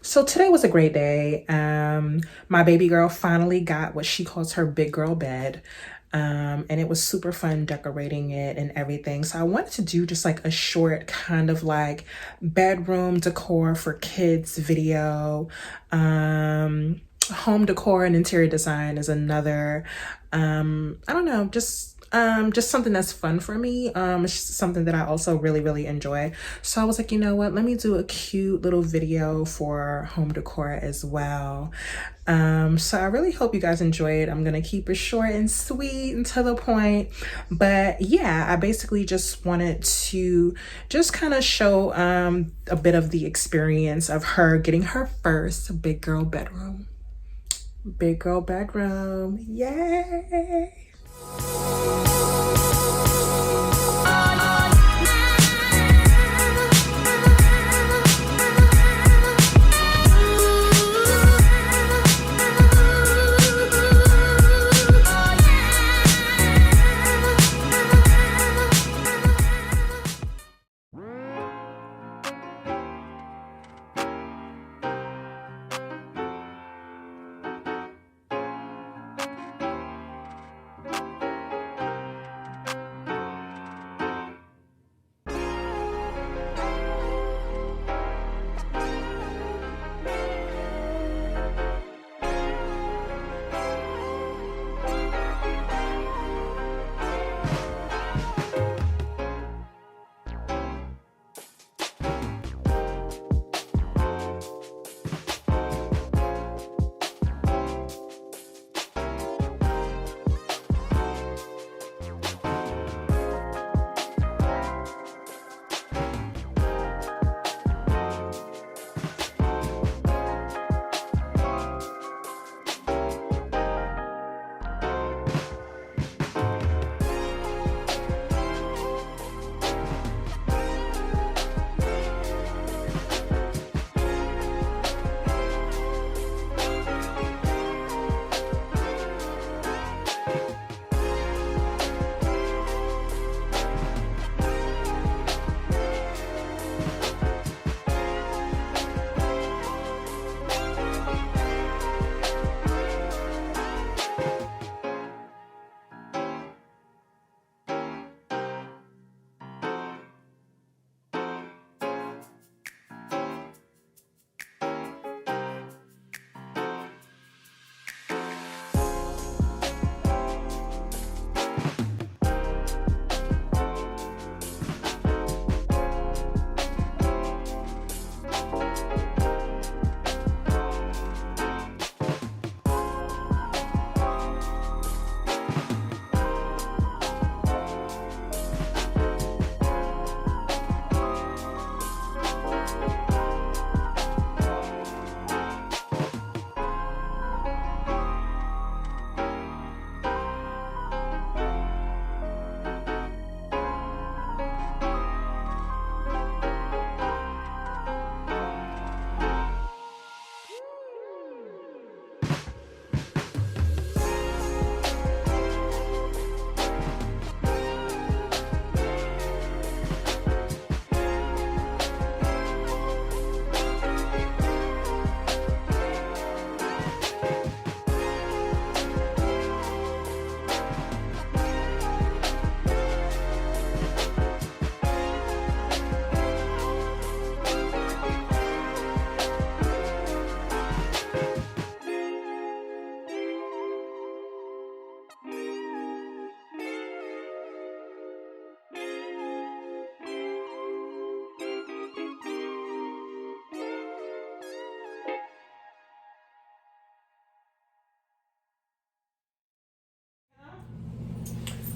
So today was a great day. My baby girl finally got what she calls her big girl bed. And it was super fun decorating it and everything. So I wanted to do just like a short kind of like bedroom decor for kids video. Home decor and interior design is another. I don't know, just something that's fun for me. It's just something that I also really enjoy. So I was like, you know what, let me do a cute little video for home decor as well. So I really hope you guys enjoy it. I'm gonna keep it short and sweet and to the point, but yeah, I basically just wanted to just kind of show a bit of the experience of her getting her first big girl bedroom. Big girl bedroom, yay!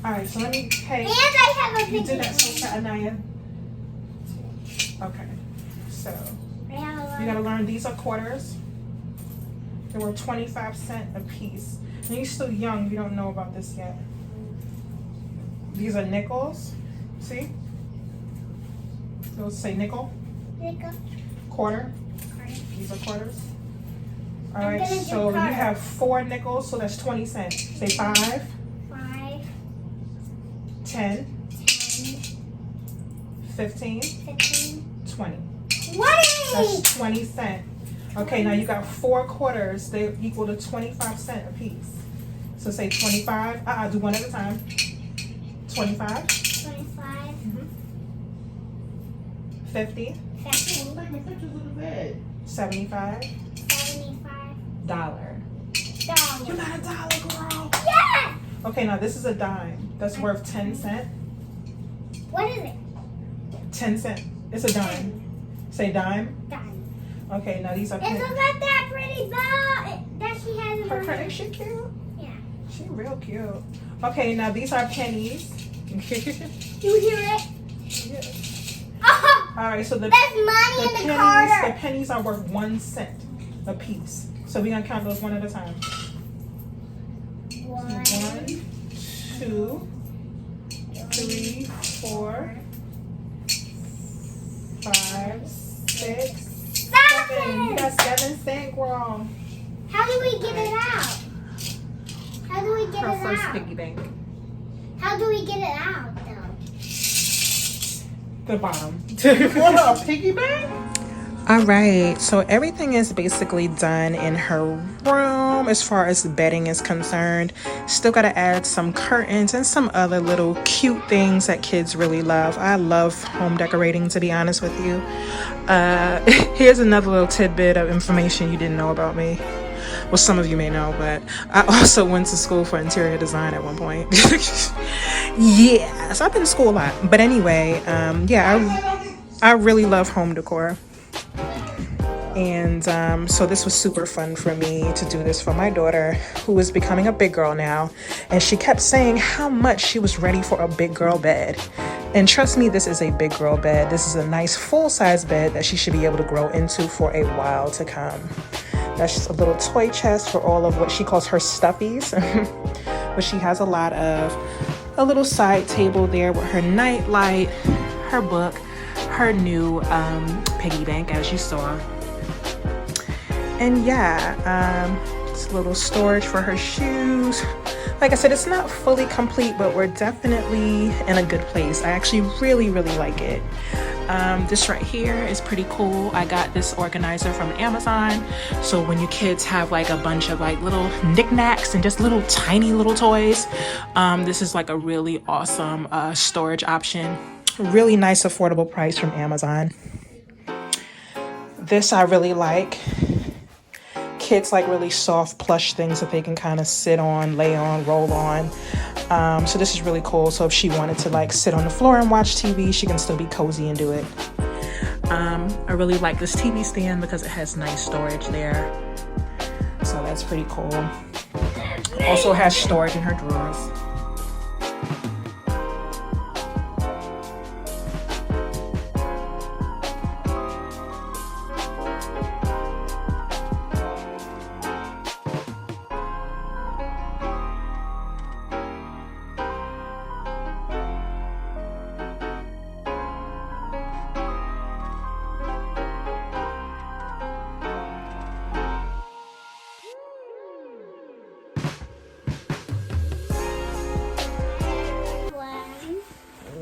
All right, so let me pay. And I have a You did picture. that so Anaya. Okay, so you gotta learn these are quarters. They were 25 cents a piece. And you're still young, you don't know about this yet. These are nickels. See? Those say nickel. Nickel. Quarter. These are quarters. All I'm right, gonna do so you quarter. have 4 nickels, so that's 20 cents. Say 5, 5, 10, 10, 15, 15, 20. 20. That's 20 cents. Okay, now you got 4 quarters. They equal to 25 cents a piece. So say 25. Do one at a time. 25. 25. 50. 50. 75. $75. You got a dollar, girl. Yeah! Okay, now this is a dime. That's worth 10 cents. What is it? 10 cents. It's a dime. Say dime. Dime. Okay, now these are Isn't that pretty bow that she has in her her pretty. hand? She cute. Yeah. She real cute. Okay, now these are pennies. You hear it? Yeah. Oh, All right, so the that's money in the pennies, corner. the pennies are worth 1 cent a piece. So we're gonna count those one at a time. 1, 2, 3, 4, 5, 6, 7. You got 7 cents, girl. How do we get it out? How do we get Her it first out? piggy bank. How do we get it out, though? The bottom. What, a piggy bank? All right, so everything is basically done in her room as far as the bedding is concerned. Still got to add some curtains and some other little cute things that kids really love. I love home decorating, to be honest with you. Here's another little tidbit of information you didn't know about me. Well, some of you may know, but I also went to school for interior design at one point. Yeah, so I've been to school a lot. But anyway, yeah, I really love home decor. And so this was super fun for me to do this for my daughter, who is becoming a big girl now. And she kept saying how much she was ready for a big girl bed. And trust me, this is a big girl bed. This is a nice full-size bed that she should be able to grow into for a while to come. That's just a little toy chest for all of what she calls her stuffies. But she has a lot of a little side table there with her nightlight, her book, her new piggy bank, as you saw. And yeah, it's a little storage for her shoes. Like I said, it's not fully complete, but we're definitely in a good place. I actually really like it. This right here is pretty cool. I got this organizer from Amazon. So when your kids have like a bunch of like little knickknacks and just little tiny little toys, this is like a really awesome storage option. Really nice affordable price from Amazon. This I really like. Kids like really soft plush things that they can kind of sit on, lay on, roll on. So this is really cool. So if she wanted to like sit on the floor and watch TV, she can still be cozy and do it. I really like this TV stand because it has nice storage there. So that's pretty cool. Also has storage in her drawers.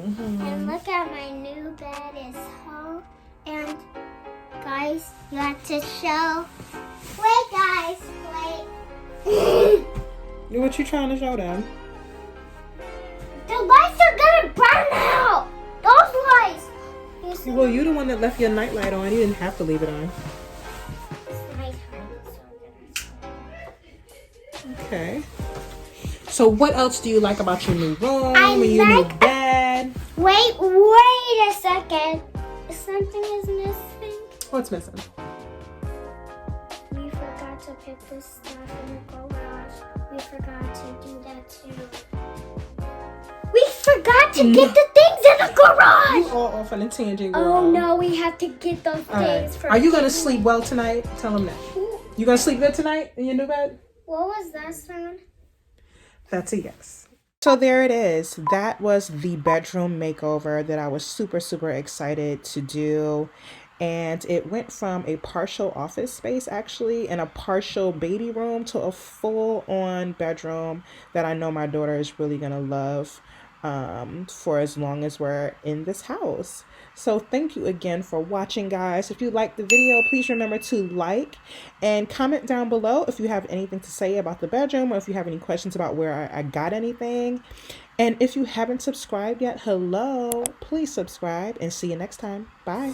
And look at my new bed is home. And guys, you have to show. Wait, guys, wait. What you trying to show them? The lights are gonna burn out. Those lights. You see, Well, you're the one that left your nightlight on. You didn't have to leave it on. it's nighttime, so I'm gonna. Okay. So what else do you like about your new room I and your like- new bed? Wait a second. Something is missing. What's missing? We forgot to pick this stuff in the garage. We forgot to do that too. We forgot to get the things in the You garage. all off on a tangent, girl. Oh no, we have to get those All right. things for. Are you gonna sleep well tonight? Tell them that. You gonna sleep good tonight in your new bed? What was that sound? That's a yes. So there it is. That was the bedroom makeover that I was super excited to do. And it went from a partial office space actually and a partial baby room to a full on bedroom that I know my daughter is really gonna love. for as long as we're in this house. So thank you again for watching, guys. If you liked the video, please remember to like and comment down below if you have anything to say about the bedroom, or if you have any questions about where I got anything. And if you haven't subscribed yet, hello, please subscribe, and see you next time. Bye.